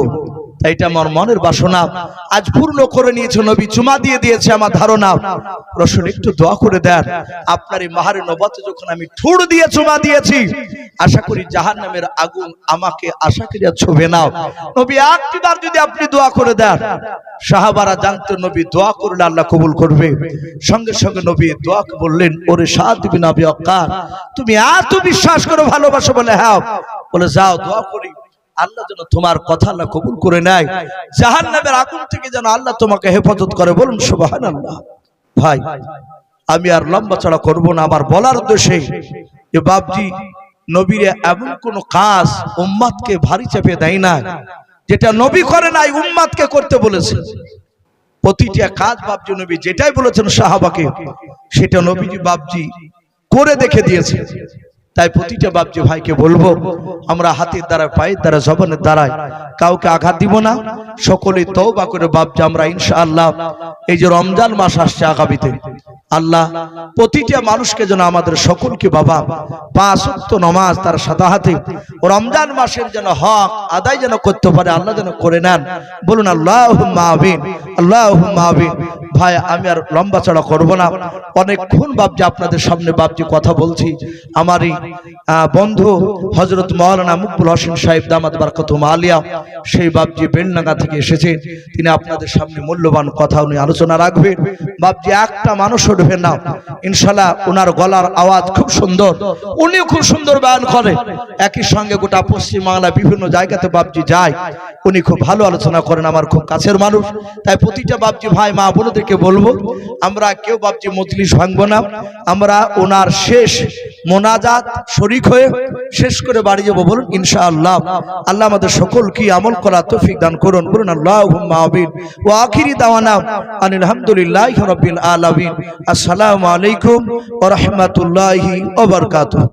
এটা আমার মনের বাসনা আজ পূর্ণ করে নিয়েছে। নবী চুমা দিয়ে দিয়েছে আমার ধারণা। রাসূল একটু দোয়া করে দেন, আপনার এই মাহারে নবুয়তে যখন আমি ঠুর দিয়ে চুমা দিয়েছি, আশা করি জাহান্নামের আগুন আমাকে আশা করিয়া ছুঁবে না। নবী একবার যদি আপনি দোয়া করে দেন, সাহাবারা জানতো নবী দোয়া করলে আল্লাহ কবুল করবে। সঙ্গে সঙ্গে নবী দোয়া বললেন, ওরে সাদ ইবনে আবি ওয়াক্কাস, তুমি এত বিশ্বাস করো, ভালোবাসো বলে? হ্যাঁ। বলে যাও দোয়া করি আল্লাহ যেন তোমার কথা আল্লাহ কবুল করে নেয়, জাহান্নামের আগুন থেকে যেন আল্লাহ তোমাকে হেফাজত করে। বলুন সুবহানাল্লাহ। ভাই, আমি আর লম্বা চড়া করব না, আমার বলার উদ্দেশ্যে যে বাপজি নবীর এমন কোন কাজ উম্মতকে ভারী চেপে দেয় না যেটা নবী করে নাই উম্মতকে করতে বলেছে। প্রতিটা কাজ বাপজি নবী যেটাই বলেছেন সাহাবাকে সেটা নবীজি বাপজি করে দেখে দিয়েছে। তাই প্রতিটা বাপজি ভাইকে বলবো, আমরা হাতের দ্বারা, পায়ের দ্বারা, জবানের দ্বারায় কাউকে আঘাত দিব না। সকলে তওবা করে বাপজি আমরা ইনশাআল্লাহ এই যে রমজান মাস আসছে আগামীতে, আল্লাহ প্রতিটা মানুষকে যেন আমাদের সকলকে বাবা 5 ওয়াক্ত নামাজ তার সাথে হাতে রমজান মাসের যেন হক আদায় যেন করতে পারে, আল্লাহ যেন করে নেন। বলুন আল্লাহুম্মা আমিন, আল্লাহুম্মা আমিন। ভাই আমি আর লম্বা চড়া করব না, অনেকক্ষণ বাপজি আপনাদের সামনে বাপজি কথা বলছি। আমারই বন্ধু হযরত মাওলানা মুকবুল হোসেন সাহেব দামাত বারাকাতুহু আলিয়া সেই বাপজি বেলনাগা থেকে এসেছেন, তিনি আপনাদের সামনে মূল্যবান কথা উনি আলোচনা রাখবেন। বাপজি একটা মানুষ উঠবে না ইনশাআল্লাহ, ওনার গলার আওয়াজ খুব সুন্দর, উনিও খুব সুন্দর বয়ান করে। একই সঙ্গে গোটা পশ্চিম বাংলা বিভিন্ন জায়গাতে বাপজি যায়, উনি খুব ভালো আলোচনা করেন, আমার খুব কাছের মানুষ। তাই প্রতিটা বাপজি ভাই মা বোনদেরকে বলবো, আমরা কেউ বাপজি মজলিস ভাঙবো না, আমরা ওনার শেষ মোনাজাত শরীক হয়ে শেষ করে বাড়ি যাবো। বলুন ইনশাআল্লাহ। আল্লাহ আমাদের সকলকে আমল করার তৌফিক দান করুন। বলুন আল্লাহুম্মা আমিন। ওয়া আখিরি দাওয়ানা আনিল হামদুলিল্লাহি রাব্বিল আলামিন। আসসালামু আলাইকুম ওয়া রাহমাতুল্লাহি ওয়া বারাকাতুহু।